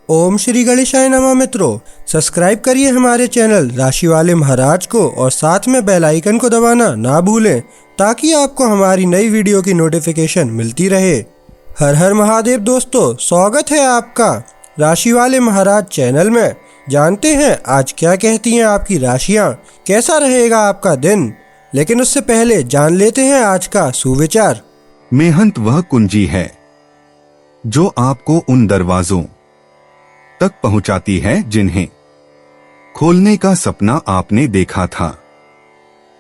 ओम श्री गणेशाय नमः। मित्रों, सब्सक्राइब करिए हमारे चैनल राशि वाले महाराज को और साथ में बेल आइकन को दबाना ना भूलें ताकि आपको हमारी नई वीडियो की नोटिफिकेशन मिलती रहे। हर हर महादेव दोस्तों, स्वागत है आपका राशि वाले महाराज चैनल में। जानते हैं आज क्या कहती हैं आपकी राशियां, कैसा रहेगा आपका दिन। लेकिन उससे पहले जान लेते हैं आज का सुविचार। मेहनत वह कुंजी है जो आपको उन दरवाजों तक पहुंचाती है जिन्हें खोलने का सपना आपने देखा था।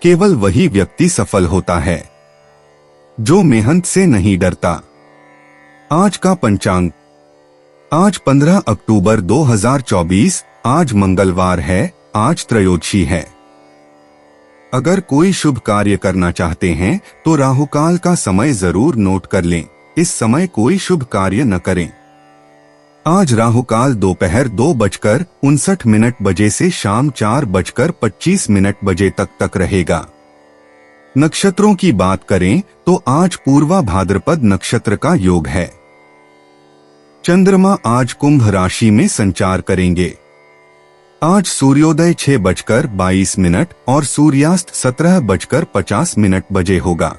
केवल वही व्यक्ति सफल होता है जो मेहनत से नहीं डरता। आज का पंचांग, आज 15 अक्टूबर 2024, आज मंगलवार है, आज त्रयोदशी है। अगर कोई शुभ कार्य करना चाहते हैं तो राहुकाल का समय जरूर नोट कर लें। इस समय कोई शुभ कार्य न करें। आज राहुकाल दोपहर 2:59 बजे से शाम 4:25 बजे तक रहेगा। नक्षत्रों की बात करें तो आज पूर्वा भाद्रपद नक्षत्र का योग है। चंद्रमा आज कुंभ राशि में संचार करेंगे। आज सूर्योदय 6:22 और सूर्यास्त 17:50 बजे होगा।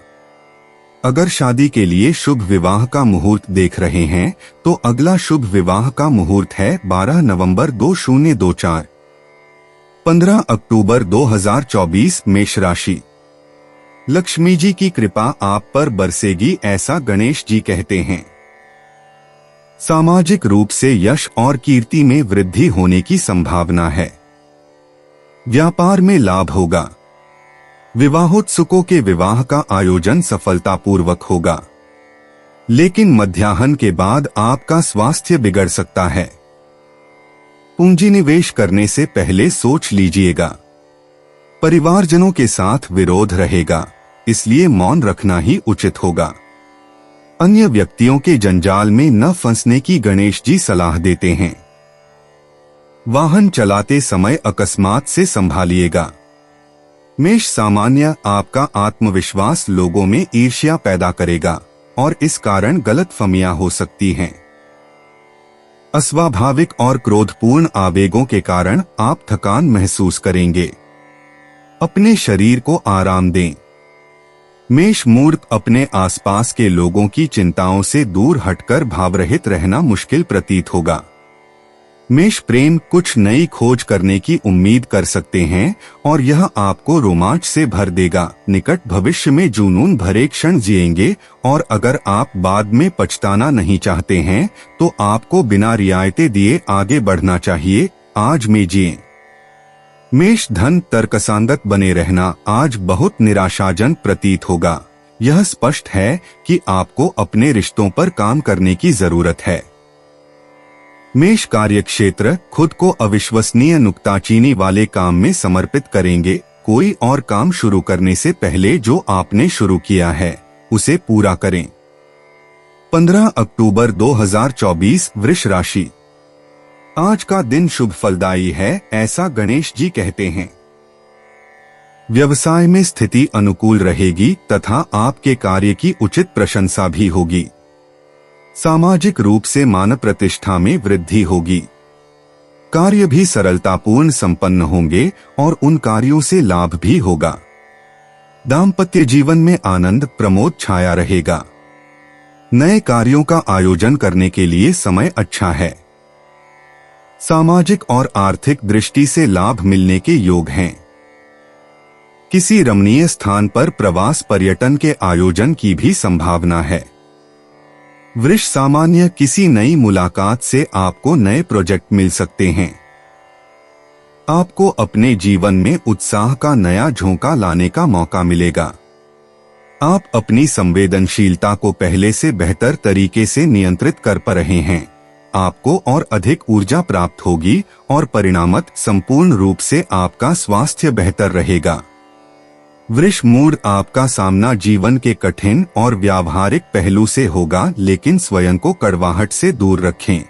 अगर शादी के लिए शुभ विवाह का मुहूर्त देख रहे हैं तो अगला शुभ विवाह का मुहूर्त है 12 नवंबर 2024। 15 अक्टूबर 2024, मेष राशि। लक्ष्मी जी की कृपा आप पर बरसेगी, ऐसा गणेश जी कहते हैं। सामाजिक रूप से यश और कीर्ति में वृद्धि होने की संभावना है। व्यापार में लाभ होगा। विवाहोत्सुकों के विवाह का आयोजन सफलतापूर्वक होगा, लेकिन मध्याह्न के बाद आपका स्वास्थ्य बिगड़ सकता है। पूंजी निवेश करने से पहले सोच लीजिएगा। परिवारजनों के साथ विरोध रहेगा, इसलिए मौन रखना ही उचित होगा। अन्य व्यक्तियों के जंजाल में न फंसने की गणेश जी सलाह देते हैं। वाहन चलाते समय अकस्मात से संभालिएगा। मेष सामान्य, आपका आत्मविश्वास लोगों में ईर्ष्या पैदा करेगा और इस कारण गलतफहमियां हो सकती हैं। अस्वाभाविक और क्रोधपूर्ण आवेगों के कारण आप थकान महसूस करेंगे। अपने शरीर को आराम दें। मेष मूर्ख, अपने आसपास के लोगों की चिंताओं से दूर हटकर भावरहित रहना मुश्किल प्रतीत होगा। मेष प्रेम, कुछ नई खोज करने की उम्मीद कर सकते हैं और यह आपको रोमांच से भर देगा। निकट भविष्य में जुनून भरे क्षण जिएंगे और अगर आप बाद में पछताना नहीं चाहते हैं तो आपको बिना रियायतें दिए आगे बढ़ना चाहिए। आज में जिएं। मेष धन, तर्कसंगत बने रहना आज बहुत निराशाजनक प्रतीत होगा। यह स्पष्ट है कि आपको अपने रिश्तों पर काम करने की जरूरत है। मेष कार्यक्षेत्र, खुद को अविश्वसनीय नुक्ताचीनी वाले काम में समर्पित करेंगे। कोई और काम शुरू करने से पहले जो आपने शुरू किया है उसे पूरा करें। 15 अक्टूबर 2024, वृष राशि। आज का दिन शुभ फलदायी है, ऐसा गणेश जी कहते हैं। व्यवसाय में स्थिति अनुकूल रहेगी तथा आपके कार्य की उचित प्रशंसा भी होगी। सामाजिक रूप से मान प्रतिष्ठा में वृद्धि होगी। कार्य भी सरलतापूर्ण संपन्न होंगे और उन कार्यों से लाभ भी होगा। दाम्पत्य जीवन में आनंद प्रमोद छाया रहेगा। नए कार्यों का आयोजन करने के लिए समय अच्छा है। सामाजिक और आर्थिक दृष्टि से लाभ मिलने के योग हैं। किसी रमणीय स्थान पर प्रवास पर्यटन के आयोजन की भी संभावना है। वृष सामान्य, किसी नई मुलाकात से आपको नए प्रोजेक्ट मिल सकते हैं। आपको अपने जीवन में उत्साह का नया झोंका लाने का मौका मिलेगा। आप अपनी संवेदनशीलता को पहले से बेहतर तरीके से नियंत्रित कर पा रहे हैं। आपको और अधिक ऊर्जा प्राप्त होगी और परिणामत संपूर्ण रूप से आपका स्वास्थ्य बेहतर रहेगा। वृष मूड, आपका सामना जीवन के कठिन और व्यावहारिक पहलू से होगा, लेकिन स्वयं को कड़वाहट से दूर रखें,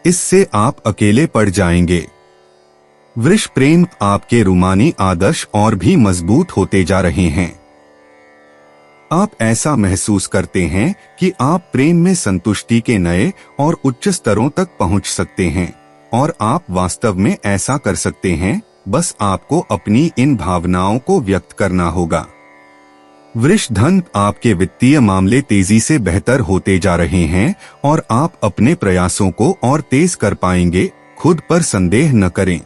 इससे आप अकेले पड़ जाएंगे। वृष प्रेम, आपके रूमानी आदर्श और भी मजबूत होते जा रहे हैं। आप ऐसा महसूस करते हैं कि आप प्रेम में संतुष्टि के नए और उच्च स्तरों तक पहुंच सकते हैं, और आप वास्तव में ऐसा कर सकते हैं, बस आपको अपनी इन भावनाओं को व्यक्त करना होगा। वृष धन, आपके वित्तीय मामले तेजी से बेहतर होते जा रहे हैं और आप अपने प्रयासों को और तेज कर पाएंगे, खुद पर संदेह न करें।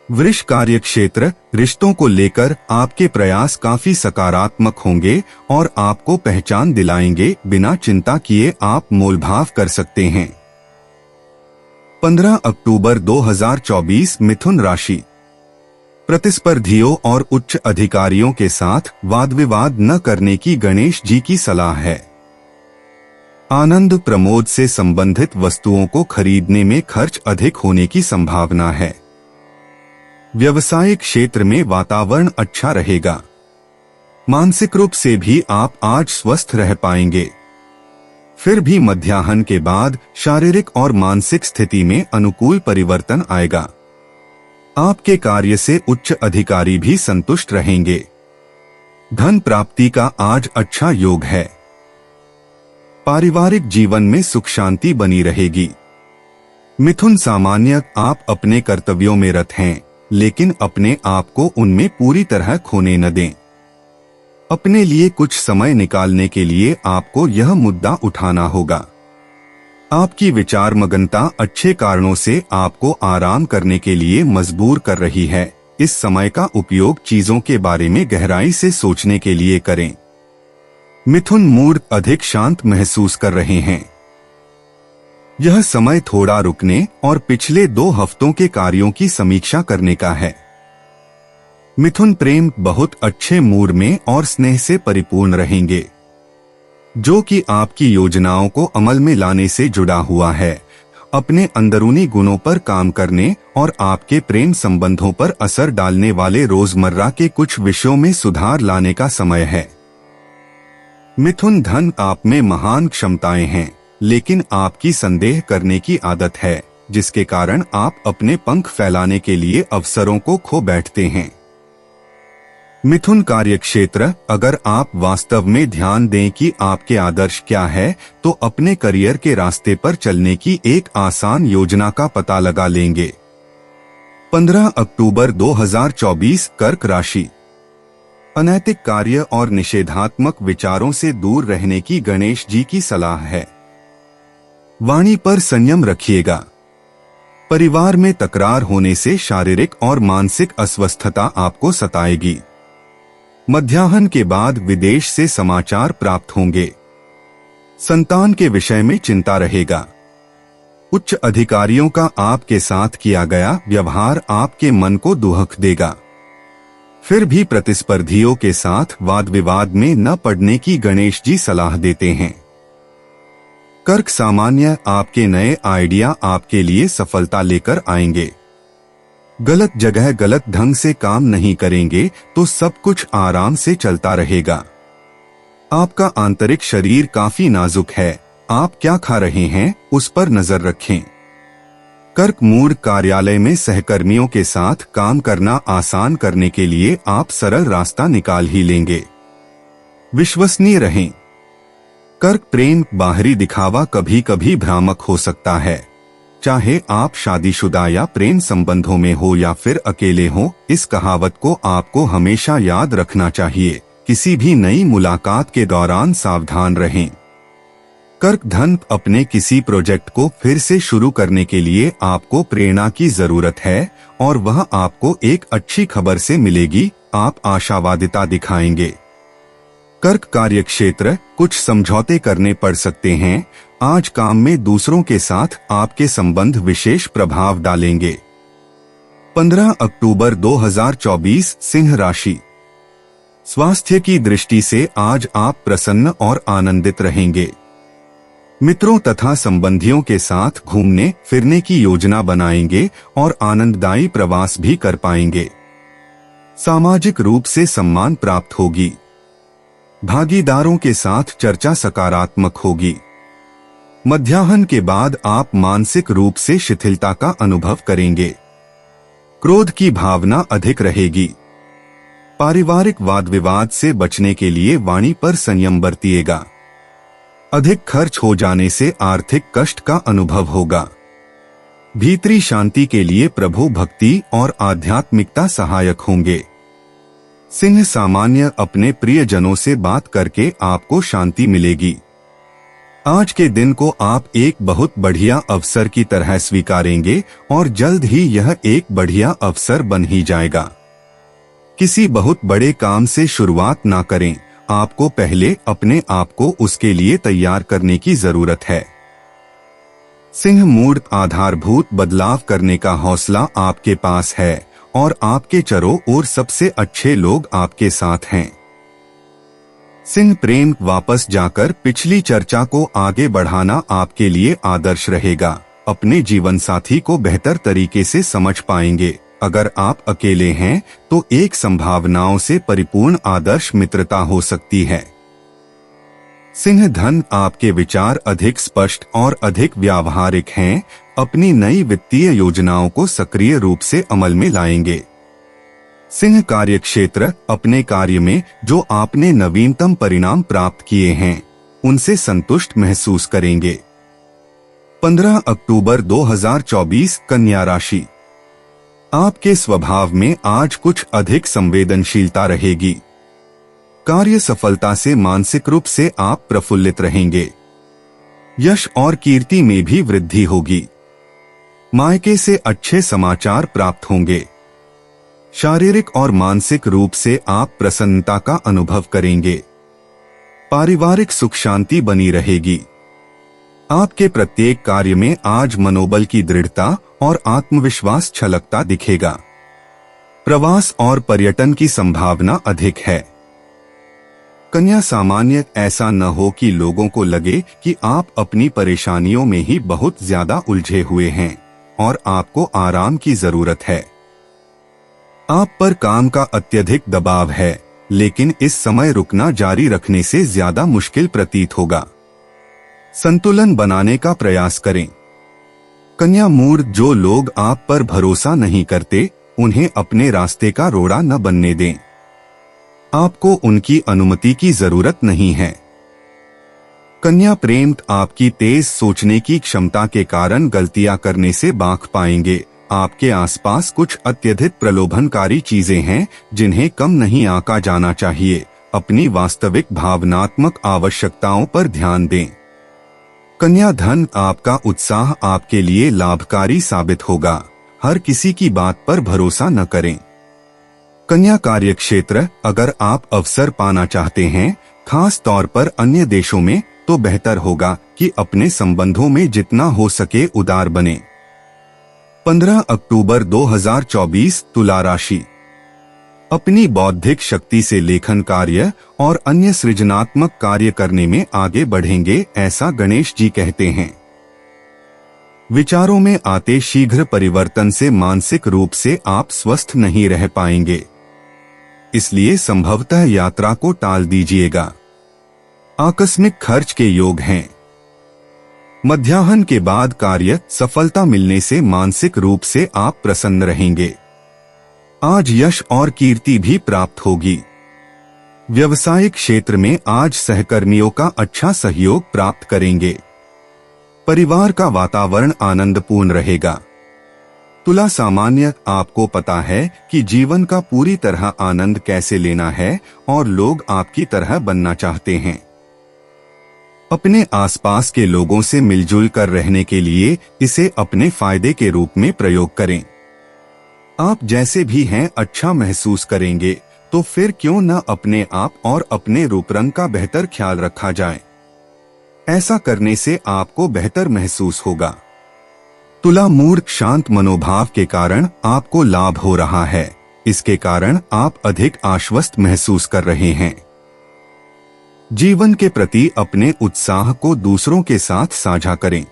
वृष कार्य क्षेत्र, रिश्तों को लेकर आपके प्रयास काफी सकारात्मक होंगे और आपको पहचान दिलाएंगे, बिना चिंता किए आप मोलभाव कर सकते हैं। 15 अक्टूबर 2024 मिथुन राशि। प्रतिस्पर्धियों और उच्च अधिकारियों के साथ वाद विवाद न करने की गणेश जी की सलाह है। आनंद प्रमोद से संबंधित वस्तुओं को खरीदने में खर्च अधिक होने की संभावना है। व्यवसायिक क्षेत्र में वातावरण अच्छा रहेगा। मानसिक रूप से भी आप आज स्वस्थ रह पाएंगे। फिर भी मध्याह्न के बाद शारीरिक और मानसिक स्थिति में अनुकूल परिवर्तन आएगा। आपके कार्य से उच्च अधिकारी भी संतुष्ट रहेंगे। धन प्राप्ति का आज अच्छा योग है। पारिवारिक जीवन में सुख शांति बनी रहेगी। मिथुन सामान्य, आप अपने कर्तव्यों में रत हैं, लेकिन अपने आप को उनमें पूरी तरह खोने न दें। अपने लिए कुछ समय निकालने के लिए आपको यह मुद्दा उठाना होगा। आपकी विचार मगनता अच्छे कारणों से आपको आराम करने के लिए मजबूर कर रही है। इस समय का उपयोग चीजों के बारे में गहराई से सोचने के लिए करें। मिथुन मूड अधिक शांत महसूस कर रहे हैं। यह समय थोड़ा रुकने और पिछले 2 हफ्तों के कार्यों की समीक्षा करने का है। मिथुन प्रेम, बहुत अच्छे मूड में और स्नेह से परिपूर्ण रहेंगे, जो कि आपकी योजनाओं को अमल में लाने से जुड़ा हुआ है। अपने अंदरूनी गुणों पर काम करने और आपके प्रेम संबंधों पर असर डालने वाले रोजमर्रा के कुछ विषयों में सुधार लाने का समय है। मिथुन धन, आप में महान क्षमताएं हैं, लेकिन आपकी संदेह करने की आदत है, जिसके कारण आप अपने पंख फैलाने के लिए अवसरों को खो बैठते हैं। मिथुन कार्यक्षेत्र, अगर आप वास्तव में ध्यान दें कि आपके आदर्श क्या है, तो अपने करियर के रास्ते पर चलने की एक आसान योजना का पता लगा लेंगे। 15 अक्टूबर 2024 कर्क राशि। अनैतिक कार्य और निषेधात्मक विचारों से दूर रहने की गणेश जी की सलाह है। वाणी पर संयम रखिएगा। परिवार में तकरार होने से शारीरिक और मानसिक अस्वस्थता आपको सताएगी। मध्याह्न के बाद विदेश से समाचार प्राप्त होंगे। संतान के विषय में चिंता रहेगा। उच्च अधिकारियों का आपके साथ किया गया व्यवहार आपके मन को दुहक देगा। फिर भी प्रतिस्पर्धियों के साथ वाद विवाद में न पड़ने की गणेश जी सलाह देते हैं। कर्क सामान्य, आपके नए आइडिया आपके लिए सफलता लेकर आएंगे। गलत जगह गलत ढंग से काम नहीं करेंगे तो सब कुछ आराम से चलता रहेगा। आपका आंतरिक शरीर काफी नाजुक है। आप क्या खा रहे हैं उस पर नजर रखें। कर्क मूड, कार्यालय में सहकर्मियों के साथ काम करना आसान करने के लिए आप सरल रास्ता निकाल ही लेंगे। विश्वसनीय रहें। कर्क प्रेम, बाहरी दिखावा कभी कभी भ्रामक हो सकता है। चाहे आप शादीशुदा या प्रेम संबंधों में हो या फिर अकेले हो, इस कहावत को आपको हमेशा याद रखना चाहिए। किसी भी नई मुलाकात के दौरान सावधान रहें। कर्क धन, अपने किसी प्रोजेक्ट को फिर से शुरू करने के लिए आपको प्रेरणा की जरूरत है और वह आपको एक अच्छी खबर से मिलेगी। आप आशावादिता दिखाएंगे। कर्क कार्यक्षेत्र, कुछ समझौते करने पड़ सकते हैं। आज काम में दूसरों के साथ आपके संबंध विशेष प्रभाव डालेंगे। 15 अक्टूबर 2024 सिंह राशि। स्वास्थ्य की दृष्टि से आज आप प्रसन्न और आनंदित रहेंगे। मित्रों तथा संबंधियों के साथ घूमने फिरने की योजना बनाएंगे और आनंददायी प्रवास भी कर पाएंगे। सामाजिक रूप से सम्मान प्राप्त होगी। भागीदारों के साथ चर्चा सकारात्मक होगी। मध्याह्न के बाद आप मानसिक रूप से शिथिलता का अनुभव करेंगे। क्रोध की भावना अधिक रहेगी। पारिवारिक वाद विवाद से बचने के लिए वाणी पर संयम बरतिएगा। अधिक खर्च हो जाने से आर्थिक कष्ट का अनुभव होगा। भीतरी शांति के लिए प्रभु भक्ति और आध्यात्मिकता सहायक होंगे। सिंह सामान्य अपने प्रियजनों से बात करके आपको शांति मिलेगी। आज के दिन को आप एक बहुत बढ़िया अवसर की तरह स्वीकारेंगे और जल्द ही यह एक बढ़िया अवसर बन ही जाएगा। किसी बहुत बड़े काम से शुरुआत ना करें, आपको पहले अपने आप को उसके लिए तैयार करने की जरूरत है। सिंह मूर्त आधारभूत बदलाव करने का हौसला आपके पास है और आपके चारों ओर सबसे अच्छे लोग आपके साथ हैं। सिंह प्रेम वापस जाकर पिछली चर्चा को आगे बढ़ाना आपके लिए आदर्श रहेगा। अपने जीवन साथी को बेहतर तरीके से समझ पाएंगे। अगर आप अकेले हैं तो एक संभावनाओं से परिपूर्ण आदर्श मित्रता हो सकती है। सिंह धन आपके विचार अधिक स्पष्ट और अधिक व्यावहारिक हैं। अपनी नई वित्तीय योजनाओं को सक्रिय रूप से अमल में लाएंगे। सिंह कार्यक्षेत्र अपने कार्य में जो आपने नवीनतम परिणाम प्राप्त किए हैं उनसे संतुष्ट महसूस करेंगे। 15 अक्टूबर 2024 कन्या राशि। आपके स्वभाव में आज कुछ अधिक संवेदनशीलता रहेगी। कार्य सफलता से मानसिक रूप से आप प्रफुल्लित रहेंगे। यश और कीर्ति में भी वृद्धि होगी। मायके से अच्छे समाचार प्राप्त होंगे। शारीरिक और मानसिक रूप से आप प्रसन्नता का अनुभव करेंगे। पारिवारिक सुख शांति बनी रहेगी। आपके प्रत्येक कार्य में आज मनोबल की दृढ़ता और आत्मविश्वास छलकता दिखेगा। प्रवास और पर्यटन की संभावना अधिक है। कन्या सामान्य ऐसा न हो कि लोगों को लगे कि आप अपनी परेशानियों में ही बहुत ज्यादा उलझे हुए हैं और आपको आराम की जरूरत है। आप पर काम का अत्यधिक दबाव है, लेकिन इस समय रुकना जारी रखने से ज्यादा मुश्किल प्रतीत होगा। संतुलन बनाने का प्रयास करें। कन्या मूर्त जो लोग आप पर भरोसा नहीं करते उन्हें अपने रास्ते का रोड़ा न बनने दें। आपको उनकी अनुमति की जरूरत नहीं है। कन्या प्रेम आपकी तेज सोचने की क्षमता के कारण गलतियां करने से बाँख पाएंगे। आपके आसपास कुछ अत्यधिक प्रलोभनकारी चीजें हैं जिन्हें कम नहीं आंका जाना चाहिए। अपनी वास्तविक भावनात्मक आवश्यकताओं पर ध्यान दें। कन्या धन आपका उत्साह आपके लिए लाभकारी साबित होगा। हर किसी की बात पर भरोसा न करें। कन्या कार्यक्षेत्र अगर आप अवसर पाना चाहते हैं, खास तौर पर अन्य देशों में, तो बेहतर होगा कि अपने संबंधों में जितना हो सके उदार बने। 15 अक्टूबर 2024 तुला राशि। अपनी बौद्धिक शक्ति से लेखन कार्य और अन्य सृजनात्मक कार्य करने में आगे बढ़ेंगे, ऐसा गणेश जी कहते हैं। विचारों में आते शीघ्र परिवर्तन से मानसिक रूप से आप स्वस्थ नहीं रह पाएंगे, इसलिए संभवतः यात्रा को टाल दीजिएगा। आकस्मिक खर्च के योग हैं। मध्याह्न के बाद कार्य सफलता मिलने से मानसिक रूप से आप प्रसन्न रहेंगे। आज यश और कीर्ति भी प्राप्त होगी। व्यवसायिक क्षेत्र में आज सहकर्मियों का अच्छा सहयोग प्राप्त करेंगे। परिवार का वातावरण आनंदपूर्ण रहेगा। तुला सामान्य आपको पता है कि जीवन का पूरी तरह आनंद कैसे लेना है और लोग आपकी तरह बनना चाहते हैं। अपने आसपास के लोगों से मिलजुल कर रहने के लिए इसे अपने फायदे के रूप में प्रयोग करें। आप जैसे भी हैं अच्छा महसूस करेंगे, तो फिर क्यों न अपने आप और अपने रूप रंग का बेहतर ख्याल रखा जाए। ऐसा करने से आपको बेहतर महसूस होगा। तुला मूर्त शांत मनोभाव के कारण आपको लाभ हो रहा है। इसके कारण आप अधिक आश्वस्त महसूस कर रहे हैं। जीवन के प्रति अपने उत्साह को दूसरों के साथ साझा करें।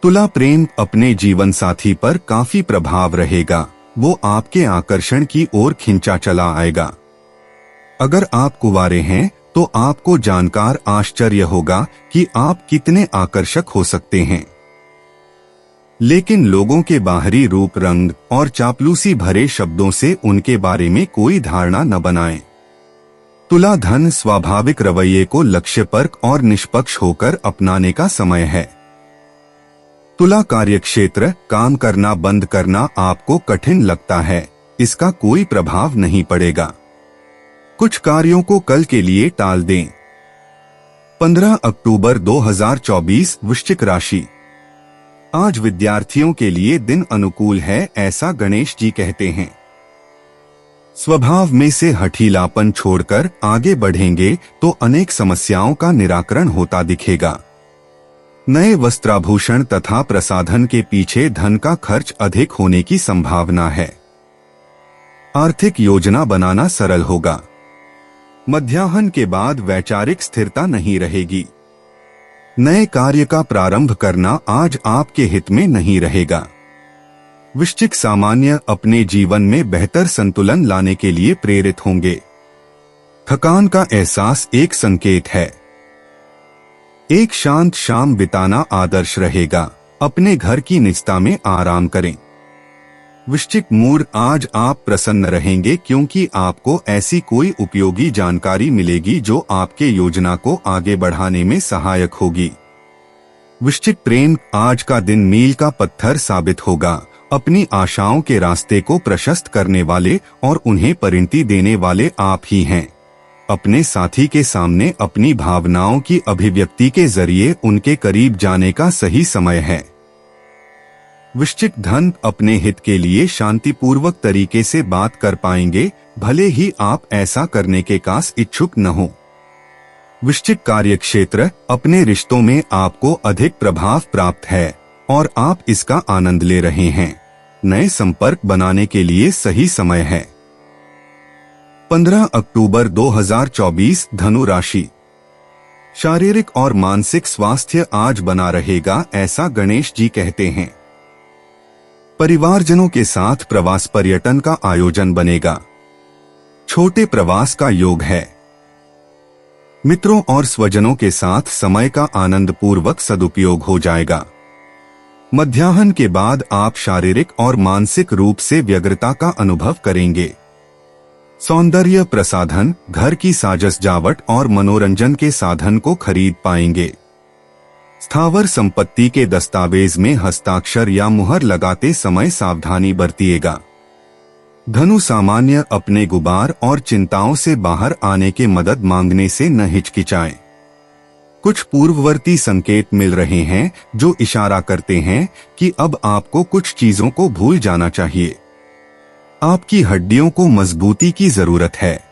तुला प्रेम अपने जीवन साथी पर काफी प्रभाव रहेगा। वो आपके आकर्षण की ओर खिंचा चला आएगा। अगर आप कुंवारे हैं तो आपको जानकर आश्चर्य होगा कि आप कितने आकर्षक हो सकते हैं। लेकिन लोगों के बाहरी रूप, रंग और चापलूसी भरे शब्दों से उनके बारे में कोई धारणा न बनाएं। तुला धन स्वाभाविक रवैये को लक्ष्यपरक और निष्पक्ष होकर अपनाने का समय है। तुला कार्यक्षेत्र, काम करना बंद करना आपको कठिन लगता है, इसका कोई प्रभाव नहीं पड़ेगा। कुछ कार्यों को कल के लिए टाल दें। 15 अक्टूबर 2024 वृश्चिक राशि। आज विद्यार्थियों के लिए दिन अनुकूल है, ऐसा गणेश जी कहते हैं। स्वभाव में से हठीलापन छोड़कर आगे बढ़ेंगे तो अनेक समस्याओं का निराकरण होता दिखेगा। नए वस्त्राभूषण तथा प्रसाधन के पीछे धन का खर्च अधिक होने की संभावना है। आर्थिक योजना बनाना सरल होगा। मध्याह्न के बाद वैचारिक स्थिरता नहीं रहेगी। नए कार्य का प्रारंभ करना आज आपके हित में नहीं रहेगा। वृश्चिक सामान्य अपने जीवन में बेहतर संतुलन लाने के लिए प्रेरित होंगे। थकान का एहसास एक संकेत है। एक शांत शाम बिताना आदर्श रहेगा। अपने घर की निजता में आराम करें। वृश्चिक मूड, आज आप प्रसन्न रहेंगे क्योंकि आपको ऐसी कोई उपयोगी जानकारी मिलेगी जो आपके योजना को आगे बढ़ाने में सहायक होगी। वृश्चिक प्रेम, आज का दिन मील का पत्थर साबित होगा। अपनी आशाओं के रास्ते को प्रशस्त करने वाले और उन्हें परिणति देने वाले आप ही हैं। अपने साथी के सामने अपनी भावनाओं की अभिव्यक्ति के जरिए उनके करीब जाने का सही समय है। वृश्चिक धन, अपने हित के लिए शांतिपूर्वक तरीके से बात कर पाएंगे, भले ही आप ऐसा करने के कास इच्छुक न हो। वृश्चिक कार्यक्षेत्र, अपने रिश्तों में आपको अधिक प्रभाव प्राप्त है और आप इसका आनंद ले रहे हैं। नए संपर्क बनाने के लिए सही समय है। 15 अक्टूबर 2024 धनु राशि। शारीरिक और मानसिक स्वास्थ्य आज बना रहेगा, ऐसा गणेश जी कहते हैं। परिवारजनों के साथ प्रवास पर्यटन का आयोजन बनेगा। छोटे प्रवास का योग है। मित्रों और स्वजनों के साथ समय का आनंद पूर्वक सदुपयोग हो जाएगा। मध्याह्न के बाद आप शारीरिक और मानसिक रूप से व्यग्रता का अनुभव करेंगे। सौंदर्य प्रसाधन, घर की साज सजावट और मनोरंजन के साधन को खरीद पाएंगे। स्थावर संपत्ति के दस्तावेज में हस्ताक्षर या मुहर लगाते समय सावधानी बरतिएगा। धनु सामान्य, अपने गुबार और चिंताओं से बाहर आने के मदद मांगने से न हिचकिचाएं। कुछ पूर्ववर्ती संकेत मिल रहे हैं जो इशारा करते हैं कि अब आपको कुछ चीजों को भूल जाना चाहिए। आपकी हड्डियों को मजबूती की जरूरत है।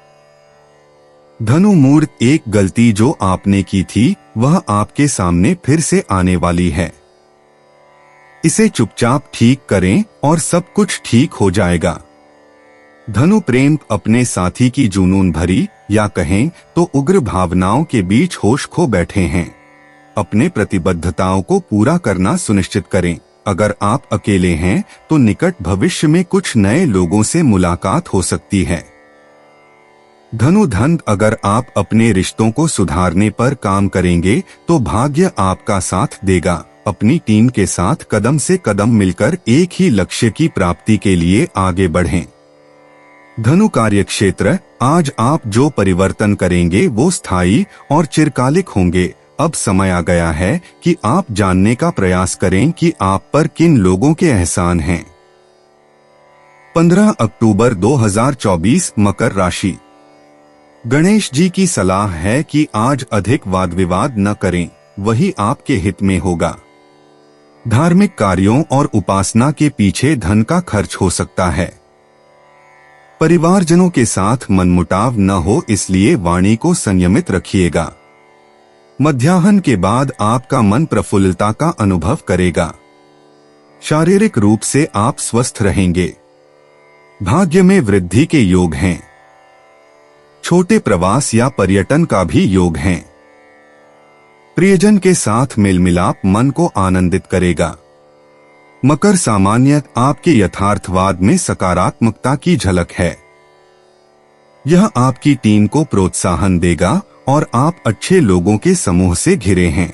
धनु मूड, एक गलती जो आपने की थी वह आपके सामने फिर से आने वाली है। इसे चुपचाप ठीक करें और सब कुछ ठीक हो जाएगा। धनु प्रेम, अपने साथी की जुनून भरी या कहें तो उग्र भावनाओं के बीच होश खो बैठे हैं। अपने प्रतिबद्धताओं को पूरा करना सुनिश्चित करें। अगर आप अकेले हैं तो निकट भविष्य में कुछ नए लोगों से मुलाकात हो सकती है। धनु धन, अगर आप अपने रिश्तों को सुधारने पर काम करेंगे तो भाग्य आपका साथ देगा। अपनी टीम के साथ कदम से कदम मिलकर एक ही लक्ष्य की प्राप्ति के लिए आगे बढ़ें। धनु कार्यक्षेत्र, आज आप जो परिवर्तन करेंगे वो स्थायी और चिरकालिक होंगे। अब समय आ गया है कि आप जानने का प्रयास करें कि आप पर किन लोगों के एहसान हैं। 15 अक्टूबर 2024 मकर राशि। गणेश जी की सलाह है कि आज अधिक वाद विवाद न करें, वही आपके हित में होगा। धार्मिक कार्यों और उपासना के पीछे धन का खर्च हो सकता है। परिवारजनों के साथ मनमुटाव न हो, इसलिए वाणी को संयमित रखिएगा। मध्याह्न के बाद आपका मन प्रफुल्लता का अनुभव करेगा। शारीरिक रूप से आप स्वस्थ रहेंगे। भाग्य में वृद्धि के योग हैं। छोटे प्रवास या पर्यटन का भी योग है। प्रियजन के साथ मेल मिलाप मन को आनंदित करेगा। मकर सामान्य, आपके यथार्थवाद में सकारात्मकता की झलक है। यह आपकी टीम को प्रोत्साहन देगा और आप अच्छे लोगों के समूह से घिरे हैं।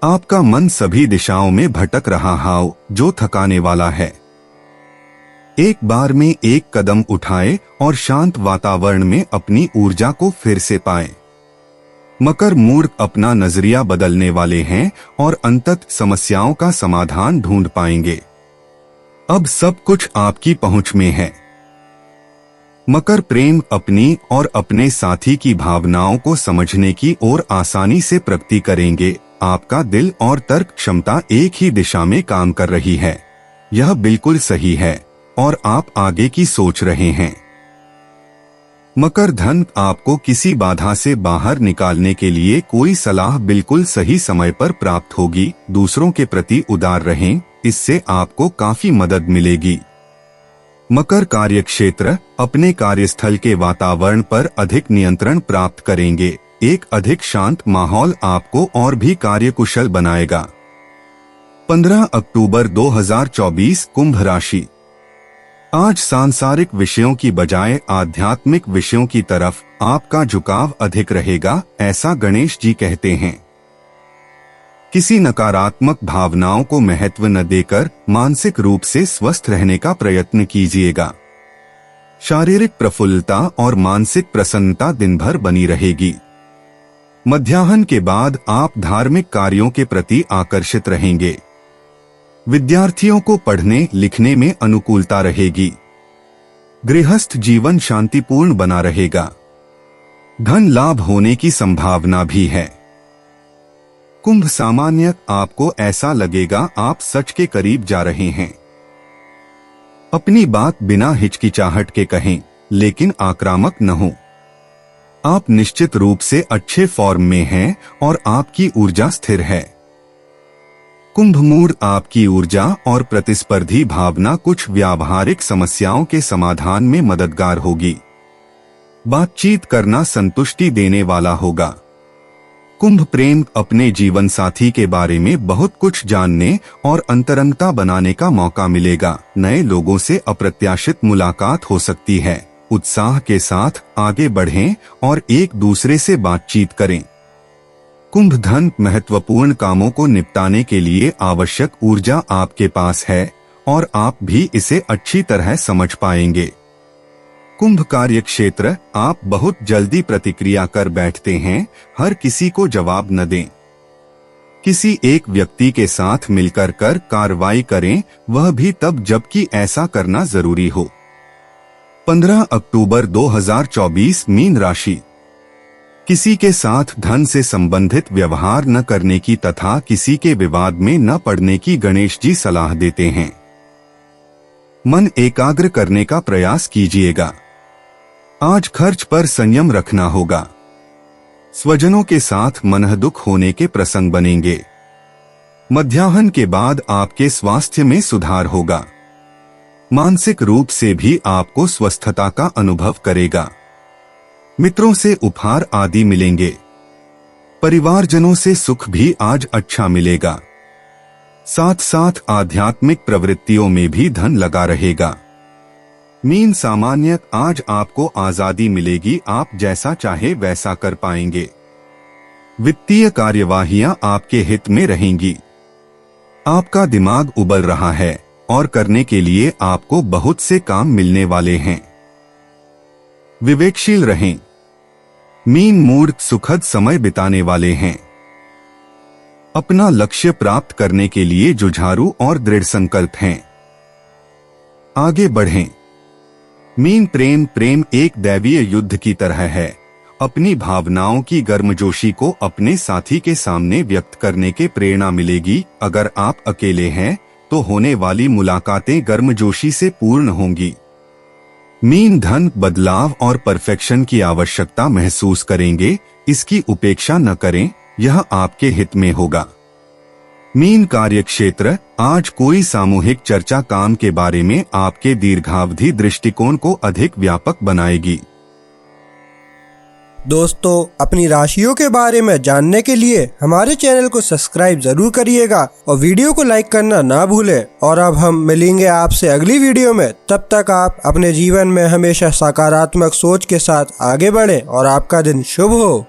आपका मन सभी दिशाओं में भटक रहा हो जो थकाने वाला है। एक बार में एक कदम उठाए और शांत वातावरण में अपनी ऊर्जा को फिर से पाए। मकर मूर्ख अपना नजरिया बदलने वाले हैं और अंततः समस्याओं का समाधान ढूंढ पाएंगे। अब सब कुछ आपकी पहुंच में है। मकर प्रेम अपनी और अपने साथी की भावनाओं को समझने की ओर आसानी से प्रगति करेंगे। आपका दिल और तर्क क्षमता एक ही दिशा में काम कर रही है। यह बिल्कुल सही है और आप आगे की सोच रहे हैं। मकर धन आपको किसी बाधा से बाहर निकालने के लिए कोई सलाह बिल्कुल सही समय पर प्राप्त होगी। दूसरों के प्रति उदार रहें, इससे आपको काफी मदद मिलेगी। मकर कार्यक्षेत्र अपने कार्यस्थल के वातावरण पर अधिक नियंत्रण प्राप्त करेंगे। एक अधिक शांत माहौल आपको और भी कार्यकुशल बनाएगा। 15 अक्टूबर 2024 कुंभ राशि। आज सांसारिक विषयों की बजाय आध्यात्मिक विषयों की तरफ आपका झुकाव अधिक रहेगा, ऐसा गणेश जी कहते हैं। किसी नकारात्मक भावनाओं को महत्व न देकर मानसिक रूप से स्वस्थ रहने का प्रयत्न कीजिएगा। शारीरिक प्रफुल्लता और मानसिक प्रसन्नता दिन भर बनी रहेगी। मध्याह्न के बाद आप धार्मिक कार्यों के प्रति आकर्षित रहेंगे। विद्यार्थियों को पढ़ने लिखने में अनुकूलता रहेगी। गृहस्थ जीवन शांतिपूर्ण बना रहेगा। धन लाभ होने की संभावना भी है। कुंभ सामान्य आपको ऐसा लगेगा आप सच के करीब जा रहे हैं। अपनी बात बिना हिचकिचाहट के कहें, लेकिन आक्रामक न हो। आप निश्चित रूप से अच्छे फॉर्म में हैं और आपकी ऊर्जा स्थिर है। कुंभ मूड आपकी ऊर्जा और प्रतिस्पर्धी भावना कुछ व्यावहारिक समस्याओं के समाधान में मददगार होगी। बातचीत करना संतुष्टि देने वाला होगा। कुंभ प्रेम अपने जीवन साथी के बारे में बहुत कुछ जानने और अंतरंगता बनाने का मौका मिलेगा। नए लोगों से अप्रत्याशित मुलाकात हो सकती है। उत्साह के साथ आगे बढ़ें और एक दूसरे से बातचीत करें। कुंभ धन महत्वपूर्ण कामों को निपटाने के लिए आवश्यक ऊर्जा आपके पास है और आप भी इसे अच्छी तरह समझ पाएंगे। कुंभ कार्यक्षेत्र आप बहुत जल्दी प्रतिक्रिया कर बैठते हैं। हर किसी को जवाब न दें। किसी एक व्यक्ति के साथ मिलकर कार्रवाई करें, वह भी तब जबकि ऐसा करना जरूरी हो। 15 अक्टूबर 2024 मीन राशि। किसी के साथ धन से संबंधित व्यवहार न करने की तथा किसी के विवाद में न पड़ने की गणेश जी सलाह देते हैं। मन एकाग्र करने का प्रयास कीजिएगा। आज खर्च पर संयम रखना होगा। स्वजनों के साथ मनःदुख होने के प्रसंग बनेंगे। मध्याह्न के बाद आपके स्वास्थ्य में सुधार होगा। मानसिक रूप से भी आपको स्वस्थता का अनुभव करेगा। मित्रों से उपहार आदि मिलेंगे। परिवारजनों से सुख भी आज अच्छा मिलेगा। साथ साथ आध्यात्मिक प्रवृत्तियों में भी धन लगा रहेगा। मीन सामान्य आज आपको आजादी मिलेगी। आप जैसा चाहे वैसा कर पाएंगे। वित्तीय कार्यवाहियां आपके हित में रहेंगी। आपका दिमाग उबल रहा है और करने के लिए आपको बहुत से काम मिलने वाले हैं। विवेकशील रहें। मीन मूड सुखद समय बिताने वाले हैं। अपना लक्ष्य प्राप्त करने के लिए जुझारू और दृढ़ संकल्प हैं। आगे बढ़ें। मीन प्रेम एक दैवीय युद्ध की तरह है। अपनी भावनाओं की गर्मजोशी को अपने साथी के सामने व्यक्त करने के प्रेरणा मिलेगी। अगर आप अकेले हैं तो होने वाली मुलाकातें गर्मजोशी से पूर्ण होंगी। मीन धन बदलाव और परफेक्शन की आवश्यकता महसूस करेंगे। इसकी उपेक्षा न करें, यह आपके हित में होगा। मीन कार्यक्षेत्र आज कोई सामूहिक चर्चा काम के बारे में आपके दीर्घावधि दृष्टिकोण को अधिक व्यापक बनाएगी। दोस्तों, अपनी राशियों के बारे में जानने के लिए हमारे चैनल को सब्सक्राइब जरूर करिएगा और वीडियो को लाइक करना ना भूलें। और अब हम मिलेंगे आपसे अगली वीडियो में। तब तक आप अपने जीवन में हमेशा सकारात्मक सोच के साथ आगे बढ़ें और आपका दिन शुभ हो।